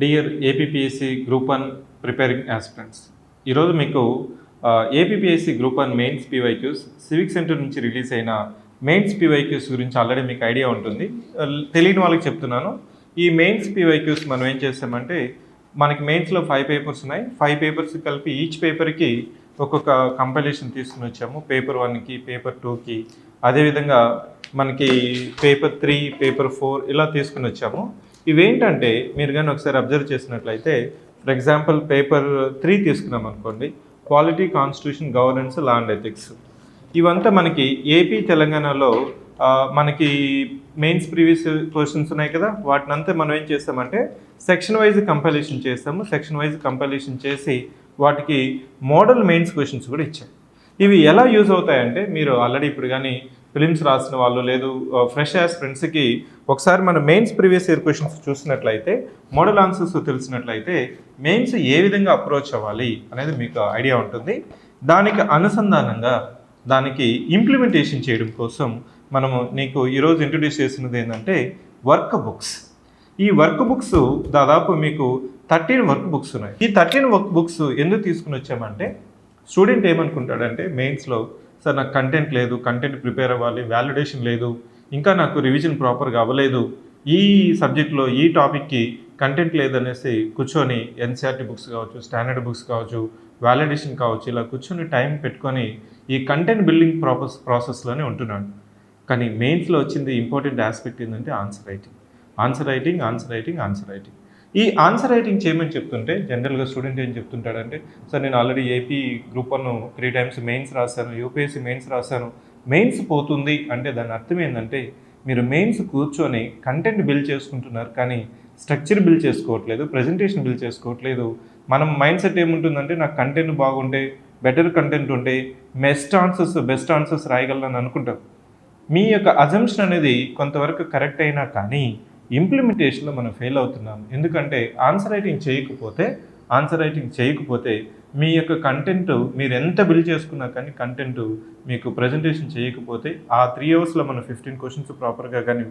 Dear APPSC group 1 preparing aspirants, ఈరోజు మీకు APPSC group 1 mains PYQs civic centre నుంచి release అయిన మెయిన్స్ పీవైక్యూస్ గురించి ఆల్రెడీ మీకు ఐడియా ఉంటుంది. తెలియని వాళ్ళకి చెప్తున్నాను. ఈ మెయిన్స్ పీవైక్యూస్ మనం ఏం చేస్తామంటే, మనకి మెయిన్స్లో 5 పేపర్స్ ఉన్నాయి. 5 పేపర్స్ కలిపి ఈచ్ పేపర్కి ఒక్కొక్క కంపైలేషన్ తీసుకుని వచ్చాము. పేపర్ 1కి, పేపర్ 2కి, అదేవిధంగా మనకి పేపర్ 3, పేపర్ 4 ఇలా తీసుకుని వచ్చాము. ఇవేంటంటే మీరు కానీ ఒకసారి అబ్జర్వ్ చేసినట్లయితే, ఫర్ ఎగ్జాంపుల్ పేపర్ 3 తీసుకున్నాం అనుకోండి, polity, constitution, governance, law and ethics. ఇవంతా మనకి ఏపీ తెలంగాణలో మనకి మెయిన్స్ ప్రీవియస్ క్వశ్చన్స్ ఉన్నాయి కదా, వాటినంతా మనం ఏం చేస్తామంటే సెక్షన్ వైజ్ కంపైలేషన్ చేస్తాము. సెక్షన్ వైజ్ కంపైలేషన్ చేసి వాటికి మోడల్ మెయిన్స్ క్వశ్చన్స్ కూడా ఇచ్చాం. ఇవి ఎలా యూజ్ అవుతాయంటే, మీరు ఆల్రెడీ ఇప్పుడు కానీ ఫిలిమ్స్ రాసిన వాళ్ళు లేదు ఫ్రెష్ ఫ్రెండ్స్కి ఒకసారి మన మెయిన్స్ ప్రీవియస్ ఇయర్ క్వశ్చన్స్ చూసినట్లయితే, మోడల్ ఆన్సర్స్ తెలిసినట్లయితే మెయిన్స్ ఏ విధంగా అప్రోచ్ అవ్వాలి అనేది మీకు ఐడియా ఉంటుంది. దానికి అనుసంధానంగా దానికి ఇంప్లిమెంటేషన్ చేయడం కోసం మనము నీకు ఈరోజు ఇంట్రడ్యూస్ చేసినది ఏంటంటే వర్క్ బుక్స్. ఈ వర్క్ బుక్స్ దాదాపు మీకు 13 వర్క్ బుక్స్ ఉన్నాయి. ఈ 13 వర్క్ బుక్స్ ఎందుకు తీసుకుని వచ్చామంటే, స్టూడెంట్ ఏమనుకుంటాడంటే మెయిన్స్లో, సార్ నాకు కంటెంట్ లేదు, కంటెంట్ ప్రిపేర్ అవ్వాలి, వ్యాలిడేషన్ లేదు, ఇంకా నాకు రివిజన్ ప్రాపర్గా అవ్వలేదు, ఈ సబ్జెక్ట్లో ఈ టాపిక్కి కంటెంట్ లేదనేసి కూర్చొని ఎన్సీఆర్టీ బుక్స్ కావచ్చు, స్టాండర్డ్ బుక్స్ కావచ్చు, వ్యాలిడేషన్ కావచ్చు, ఇలా కూర్చొని టైం పెట్టుకొని ఈ కంటెంట్ బిల్డింగ్ ప్రాసెస్లోనే ఉంటున్నాడు. కానీ మెయిన్స్లో వచ్చింది ఇంపార్టెంట్ ఆస్పెక్ట్ ఏంటంటే answer writing. Answer writing, answer writing, answer writing. ఈ ఆన్సర్ రైటింగ్ చేయమని చెప్తుంటే జనరల్గా స్టూడెంట్ ఏం చెప్తుంటాడంటే, సార్ నేను already AP group 1 3 times mains రాశాను, యూపీఎస్సీ మెయిన్స్ రాశాను, మెయిన్స్ పోతుంది అంటే దాని అర్థం ఏంటంటే, మీరు మెయిన్స్ కూర్చొని కంటెంట్ బిల్డ్ చేసుకుంటున్నారు కానీ స్ట్రక్చర్ బిల్డ్ చేసుకోవట్లేదు, ప్రజెంటేషన్ బిల్డ్ చేసుకోవట్లేదు. మనం మైండ్ సెట్ ఏముంటుందంటే, నాకు కంటెంట్ బాగుంటే, బెటర్ కంటెంట్ ఉంటే బెస్ట్ ఆన్సర్స్ రాయగలను అనుకుంటాం. మీ యొక్క అజంప్షన్ అనేది కొంతవరకు కరెక్ట్ అయినా కానీ ఇంప్లిమెంటేషన్లో మనం ఫెయిల్ అవుతున్నాం. ఎందుకంటే ఆన్సర్ రైటింగ్ చేయకపోతే మీ యొక్క కంటెంట్ మీరు ఎంత బిల్డ్ చేసుకున్నా కానీ కంటెంట్ మీకు ప్రజెంటేషన్ చేయకపోతే, ఆ 3 అవర్స్లో మనం 15 క్వశ్చన్స్ ప్రాపర్గా కానీ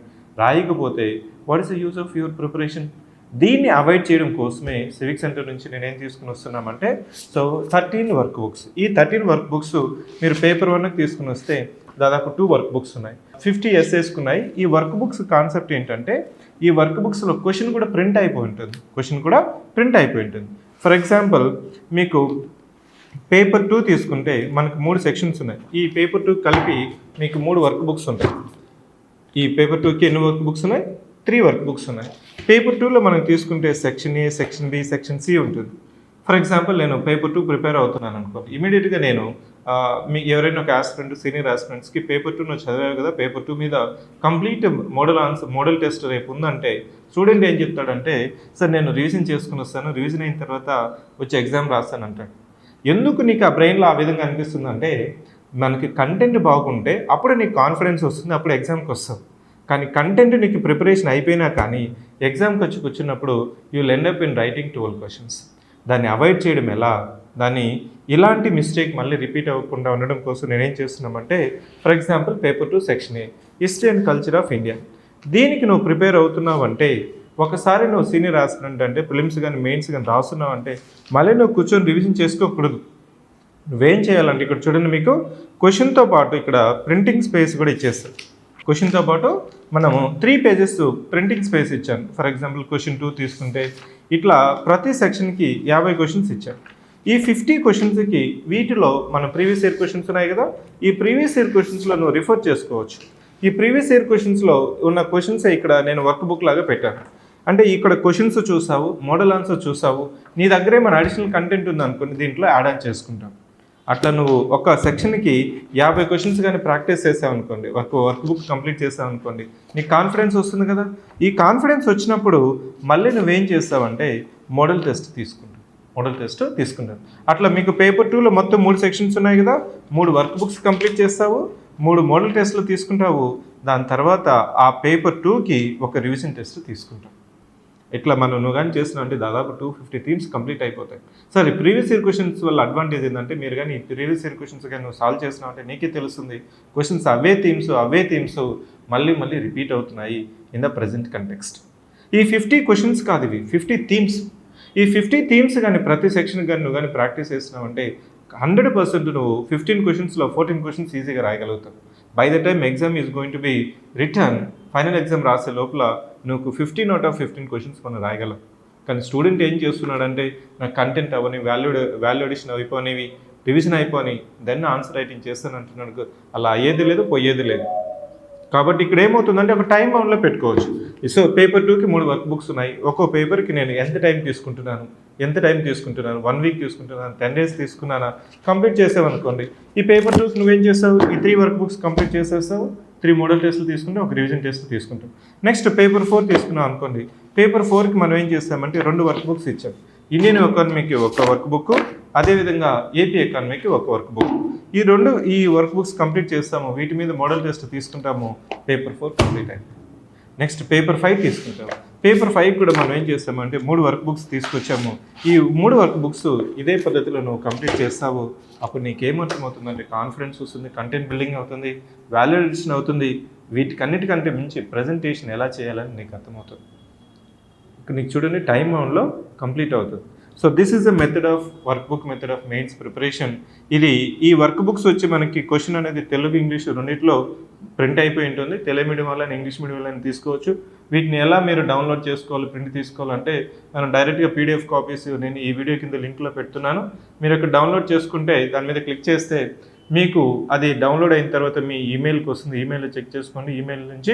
రాయకపోతే, what is the use of your preparation? దీన్ని అవాయిడ్ చేయడం కోసమే సివిక్ సెంటర్ నుంచి నేనేం తీసుకుని వస్తున్నామంటే, 13 వర్క్ బుక్స్. ఈ 13 వర్క్ బుక్స్ మీరు పేపర్ 1కి తీసుకుని వస్తే దాదాపు 2 వర్క్ బుక్స్ ఉన్నాయి, 50 ఎస్సేస్కి ఉన్నాయి. ఈ వర్క్ బుక్స్ కాన్సెప్ట్ ఏంటంటే, ఈ వర్క్ బుక్స్లో క్వశ్చన్ కూడా ప్రింట్ అయిపోయి ఉంటుంది. ఫర్ ఎగ్జాంపుల్ మీకు పేపర్ 2 తీసుకుంటే మనకు 3 సెక్షన్స్ ఉన్నాయి. ఈ పేపర్ 2 కలిపి మీకు 3 వర్క్ బుక్స్ ఉంటాయి. ఈ పేపర్ 2కి ఎన్ని వర్క్ బుక్స్ ఉన్నాయి? 3 వర్క్ బుక్స్ ఉన్నాయి. పేపర్ 2లో మనం తీసుకుంటే section A, section B, section C ఉంటుంది. ఫర్ ఎగ్జాంపుల్ నేను పేపర్ 2 ప్రిపేర్ అవుతున్నాను అనుకోండి, ఇమీడియట్గా నేను మీ ఎవరైనా ఒక ఆస్పిరెంట్, సీనియర్ ఆస్పిరెంట్స్కి పేపర్ 2 నువ్వు చదివావు కదా, పేపర్ 2 మీద కంప్లీట్ మోడల్ టెస్ట్ రేపు ఉందంటే స్టూడెంట్ ఏం చెప్తాడంటే, సార్ నేను రివిజన్ చేసుకుని వస్తాను, రివిజన్ అయిన తర్వాత వచ్చి ఎగ్జామ్ రాస్తాను అంటాడు. ఎందుకు నీకు ఆ బ్రెయిన్లో ఆ విధంగా అనిపిస్తుందంటే, మనకి కంటెంట్ బాగుంటే అప్పుడు నీకు కాన్ఫిడెన్స్ వస్తుంది, అప్పుడు ఎగ్జామ్కి వస్తావు. కానీ కంటెంట్ నీకు ప్రిపరేషన్ అయిపోయినా కానీ ఎగ్జామ్కి వచ్చి కూర్చున్నప్పుడు you will end up in writing 12 questions. దాన్ని అవాయిడ్ చేయడం ఎలా? దాన్ని ఇలాంటి మిస్టేక్ మళ్ళీ రిపీట్ అవ్వకుండా ఉండడం కోసం నేనేం చేస్తున్నామంటే, for example paper 2 section A, history and culture of India. దీనికి నువ్వు ప్రిపేర్ అవుతున్నావు అంటే, ఒకసారి నువ్వు సీనియర్ ఆస్పిరెంట్ అంటే ప్రిలిమ్స్ కానీ మెయిన్స్ కానీ రాస్తున్నావు అంటే మళ్ళీ నువ్వు కూర్చొని రివిజన్ చేసుకోకూడదు. నువ్వేం చేయాలంటే, ఇక్కడ చూడండి, మీకు క్వశ్చన్తో పాటు ఇక్కడ ప్రింటింగ్ స్పేస్ కూడా ఇచ్చేస్తారు. క్వశ్చన్తో పాటు మనము 3 పేజెస్ ప్రింటింగ్ స్పేస్ ఇచ్చాను. ఫర్ ఎగ్జాంపుల్ క్వశ్చన్ 2 తీసుకుంటే ఇట్లా ప్రతి సెక్షన్కి 50 క్వశ్చన్స్ ఇచ్చాను. ఈ 50 క్వశ్చన్స్కి వీటిలో మన ప్రీవియస్ ఇయర్ క్వశ్చన్స్ ఉన్నాయి కదా, ఈ ప్రీవియస్ ఇయర్ క్వశ్చన్స్లో నువ్వు రిఫర్ చేసుకోవచ్చు. ఈ ప్రీవియస్ ఇయర్ క్వశ్చన్స్లో ఉన్న క్వశ్చన్సే ఇక్కడ నేను వర్క్ బుక్ లాగా పెట్టాను. అంటే ఇక్కడ క్వశ్చన్స్ చూసావు, మోడల్ ఆన్సర్ చూసావు, నీ దగ్గరే మన అడిషనల్ కంటెంట్ ఉంది అనుకోండి, దీంట్లో యాడ్ ఆన్ చేసుకుంటాం. అట్లా నువ్వు ఒక సెక్షన్కి 50 క్వశ్చన్స్ కానీ ప్రాక్టీస్ చేసావు అనుకోండి, వర్క్ బుక్ కంప్లీట్ చేసావు అనుకోండి, నీకు కాన్ఫిడెన్స్ వస్తుంది కదా. ఈ కాన్ఫిడెన్స్ వచ్చినప్పుడు మళ్ళీ నువ్వేం చేస్తావంటే మోడల్ టెస్ట్ తీసుకుంటావు. అట్లా మీకు పేపర్ 2లో మొత్తం 3 సెక్షన్స్ ఉన్నాయి కదా, 3 వర్క్ బుక్స్ కంప్లీట్ చేస్తావు, 3 మోడల్ టెస్ట్లు తీసుకుంటావు. దాని తర్వాత ఆ పేపర్ 2కి ఒక రివిజన్ టెస్ట్ తీసుకుంటావు. ఇట్లా నువ్వు కానీ చేస్తున్నావు అంటే దాదాపు 250 థీమ్స్ కంప్లీట్ అయిపోతాయి. సరే, ప్రీవియస్ ఇయర్ క్వశ్చన్స్ వల్ల అడ్వాంటేజ్ ఏంటంటే, మీరు కానీ ప్రీవియస్ ఇయర్ క్వశ్చన్స్ కానీ నువ్వు సాల్వ్ చేస్తున్నావు అంటే నీకే తెలుస్తుంది, క్వశ్చన్స్ అవే థీమ్స్ మళ్ళీ రిపీట్ అవుతున్నాయి ఇన్ ద ప్రజెంట్ కంటెక్స్ట్. ఈ 50 క్వశ్చన్స్ కాదు, ఇవి 50 థీమ్స్. ఈ 50 థీమ్స్ కానీ ప్రతి సెక్షన్ కానీ నువ్వు కానీ ప్రాక్టీస్ చేస్తున్నావంటే 100% నువ్వు 15 క్వశ్చన్స్లో 14 క్వశ్చన్స్ ఈజీగా రాయగలుగుతావు. By the time exam is going to be return, final exam రాసే లోపల నువ్వు 15 అవుట్ ఆఫ్ 15 క్వశ్చన్స్ మనం రాయగలవు. కానీ స్టూడెంట్ ఏం చేస్తున్నాడంటే నాకు కంటెంట్ అవ్వని, వాల్యూ అడిషన్ అయిపోనివి, రివిజన్ అయిపోని, దెన్ ఆన్సర్ రైటింగ్ చేస్తాను అంటున్నాడు. అలా అయ్యేది లేదు, పోయేది లేదు. కాబట్టి ఇక్కడ ఏమవుతుందంటే ఒక టైం బౌండ్లో పెట్టుకోవచ్చు. సో పేపర్ 2కి 3 వర్క్ బుక్స్ ఉన్నాయి. ఒక్కో పేపర్కి నేను ఎంత టైం తీసుకుంటున్నాను, 1 వీక్ తీసుకుంటున్నాను, 10 days తీసుకున్నానా, కంప్లీట్ చేసావనుకోండి. ఈ పేపర్ 2కి నువ్వేం చేస్తావు, ఈ 3 వర్క్ బుక్స్ కంప్లీట్ చేసేస్తావు, 3 మోడల్ టెస్టులు తీసుకుంటే ఒక రివిజన్ టెస్ట్ తీసుకుంటాం. నెక్స్ట్ పేపర్ 4 తీసుకున్నాం అనుకోండి. పేపర్ 4కి మనం ఏం చేస్తామంటే 2 వర్క్ బుక్స్ ఇచ్చాం. ఇండియన్ ఎకానమీకి ఒక వర్క్ బుక్, అదేవిధంగా ఏపీ ఎకానమీకి ఒక వర్క్ బుక్. ఈ వర్క్ బుక్స్ కంప్లీట్ చేస్తాము, వీటి మీద మోడల్ టెస్ట్ తీసుకుంటాము. పేపర్ 4 కంప్లీట్ అయింది. నెక్స్ట్ పేపర్ 5 తీసుకుంటాము. పేపర్ 5 కూడా మనం ఏం చేస్తామంటే 3 వర్క్ బుక్స్ తీసుకొచ్చాము. ఈ 3 వర్క్ బుక్స్ ఇదే పద్ధతిలో నువ్వు కంప్లీట్ చేస్తావు. అప్పుడు నీకేమర్థమవుతుందంటే కాన్ఫిడెన్స్ వస్తుంది, కంటెంట్ బిల్డింగ్ అవుతుంది, వాల్యుయేషన్ అవుతుంది. వీటికన్నిటికంటే మించి ప్రజెంటేషన్ ఎలా చేయాలని నీకు అర్థమవుతుంది. ఇక్కడ నీకు చూడండి టైం బౌండ్లో కంప్లీట్ అవుతుంది. So this is the method of work book, method of mains preparation. ఈ వర్క్ బుక్స్ వచ్చి మనకి క్వశ్చన్ అనేది తెలుగు, ఇంగ్లీష్ రెండిట్లో ప్రింట్ అయిపోయి ఉంటుంది. తెలుగు మీడియం వాళ్ళని, ఇంగ్లీష్ మీడియం వాళ్ళని తీసుకోవచ్చు. వీటిని ఎలా మీరు డౌన్లోడ్ చేసుకోవాలి, ప్రింట్ తీసుకోవాలంటే మనం డైరెక్ట్గా పీడిఎఫ్ కాపీస్ నేను ఈ వీడియో కింద లింక్లో పెడుతున్నాను. మీరు ఇక్కడ డౌన్లోడ్ చేసుకుంటే దాని మీద క్లిక్ చేస్తే మీకు అది డౌన్లోడ్ అయిన తర్వాత మీ ఈమెయిల్కి వస్తుంది. ఈమెయిల్లో చెక్ చేసుకోండి. ఈమెయిల్ నుంచి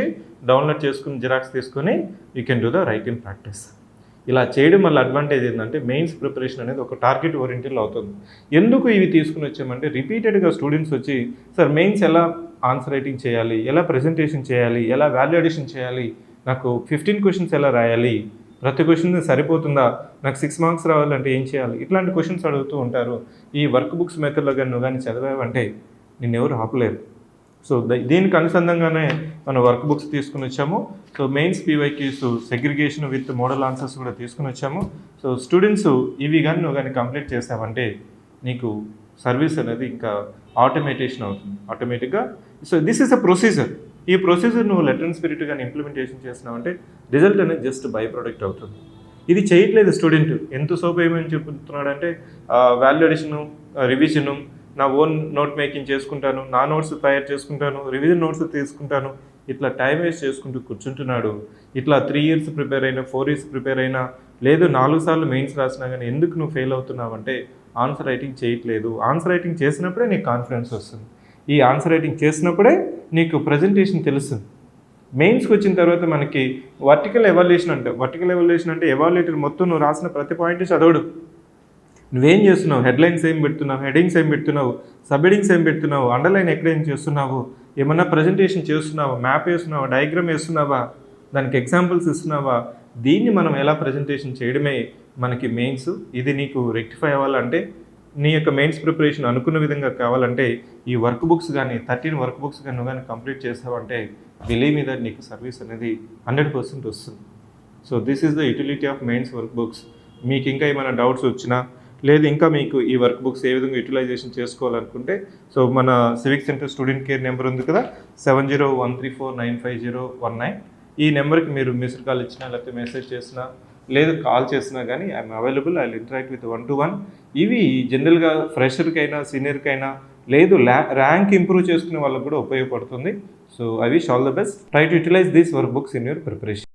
డౌన్లోడ్ చేసుకుని జిరాక్స్ తీసుకొని you can do the writing practice. ఇలా చేయడం వల్ల అడ్వాంటేజ్ ఏంటంటే మెయిన్స్ ప్రిపరేషన్ అనేది ఒక టార్గెట్ ఓరియంటెడ్ అవుతుంది. ఎందుకు ఇవి తీసుకుని వచ్చామంటే రిపీటెడ్గా స్టూడెంట్స్ వచ్చి సార్ మెయిన్స్ ఎలా ఆన్సర్ రైటింగ్ చేయాలి, ఎలా ప్రజెంటేషన్ చేయాలి, ఎలా వాల్యూ అడిషన్ చేయాలి, నాకు 15 క్వశ్చన్స్ ఎలా రాయాలి, ప్రతి క్వశ్చన్ సరిపోతుందా, నాకు 6 మార్క్స్ రావాలంటే ఏం చేయాలి, ఇట్లాంటి క్వశ్చన్స్ అడుగుతూ ఉంటారు. ఈ వర్క్ బుక్స్ మెథడ్లో కానీ నువ్వు కానీ చదివావంటే నిన్నెవరు ఆపలేరు. సో దీనికి అనుసంధంగానే మనం వర్క్ బుక్స్ తీసుకుని వచ్చాము. So mains PYQs segregation with model answers కూడా తీసుకుని వచ్చాము. సో స్టూడెంట్స్ ఇవి కానీ నువ్వు కానీ కంప్లీట్ చేసావంటే నీకు సర్వీస్ అనేది ఇంకా ఆటోమేటేషన్ అవుతుంది ఆటోమేటిక్గా. So this is a procedure. ఈ ప్రొసీజర్ నువ్వు లెటర్ అండ్ స్పిరిట్ కానీ ఇంప్లిమెంటేషన్ చేసినావంటే రిజల్ట్ అనేది జస్ట్ బై ప్రోడక్ట్ అవుతుంది. ఇది చేయట్లేదు స్టూడెంట్. ఎంత సోపు ఏమని చెప్తున్నాడంటే వాల్యూ అడిషను, రివిజను, నా ఓన్ నోట్ మేకింగ్ చేసుకుంటాను, నా నోట్స్ తయారు చేసుకుంటాను, రివిజన్ నోట్స్ తీసుకుంటాను, ఇట్లా టైం వేస్ట్ చేసుకుంటూ కూర్చుంటున్నాడు. ఇట్లా 3 years ప్రిపేర్ అయినా, 4 years ప్రిపేర్ అయినా, లేదు 4 సార్లు మెయిన్స్ రాసినా కానీ ఎందుకు నువ్వు ఫెయిల్ అవుతున్నావు అంటే ఆన్సర్ రైటింగ్ చేయట్లేదు. ఆన్సర్ రైటింగ్ చేసినప్పుడే నీకు కాన్ఫిడెన్స్ వస్తుంది. ఈ ఆన్సర్ రైటింగ్ చేసినప్పుడే నీకు ప్రజెంటేషన్ తెలుస్తుంది. మెయిన్స్కి వచ్చిన తర్వాత మనకి వర్టికల్ ఎవాల్యుయేషన్ అంటే ఎవాల్యుయేటర్ మొత్తం నువ్వు రాసిన ప్రతి పాయింట్ చదవడు. నువ్వేం చేస్తున్నావు, హెడ్లైన్స్ ఏం పెడుతున్నావు, హెడింగ్స్ ఏం పెడుతున్నావు, సబ్ హెడింగ్స్ ఏం పెడుతున్నావు, అండర్లైన్ ఎక్కడేం చేస్తున్నావు, ఏమన్నా ప్రజెంటేషన్ చేస్తున్నావా, మ్యాప్ వేస్తున్నావా, డయాగ్రామ్ వేస్తున్నావా, దానికి ఎగ్జాంపుల్స్ ఇస్తున్నావా, దీన్ని మనం ఎలా ప్రజెంటేషన్ చేయడమే మనకి మెయిన్స్. ఇది నీకు రెక్టిఫై అవ్వాలంటే, నీ యొక్క మెయిన్స్ ప్రిపరేషన్ అనుకున్న విధంగా కావాలంటే ఈ వర్క్ బుక్స్ కానీ 13 వర్క్ బుక్స్ కానీ నువ్వు కానీ కంప్లీట్ చేసావంటే బిలీవ్ మీ దట్ నీకు సర్వీస్ అనేది 100% వస్తుంది. So this is the utility of mains work books. మీకు ఇంకా ఏమైనా డౌట్స్ వచ్చినా, లేదు ఇంకా మీకు ఈ వర్క్ బుక్స్ ఏ విధంగా యూటిలైజేషన్ చేసుకోవాలనుకుంటే, సో మన civic centre student care number ఉంది కదా, 7013495019. ఈ నెంబర్కి మీరు మిస్డ్ కాల్ ఇచ్చినా, లేకపోతే మెసేజ్ చేసినా, లేదు కాల్ చేసినా కానీ I'm available. I will interact with 1-to-1. ఇవి జనరల్గా ఫ్రెషర్కైనా, సీనియర్కైనా, లేదు ర్యాంక్ ఇంప్రూవ్ చేసుకునే వాళ్ళకి కూడా ఉపయోగపడుతుంది. So I wish all the best. Try to utilise these work books in your preparation.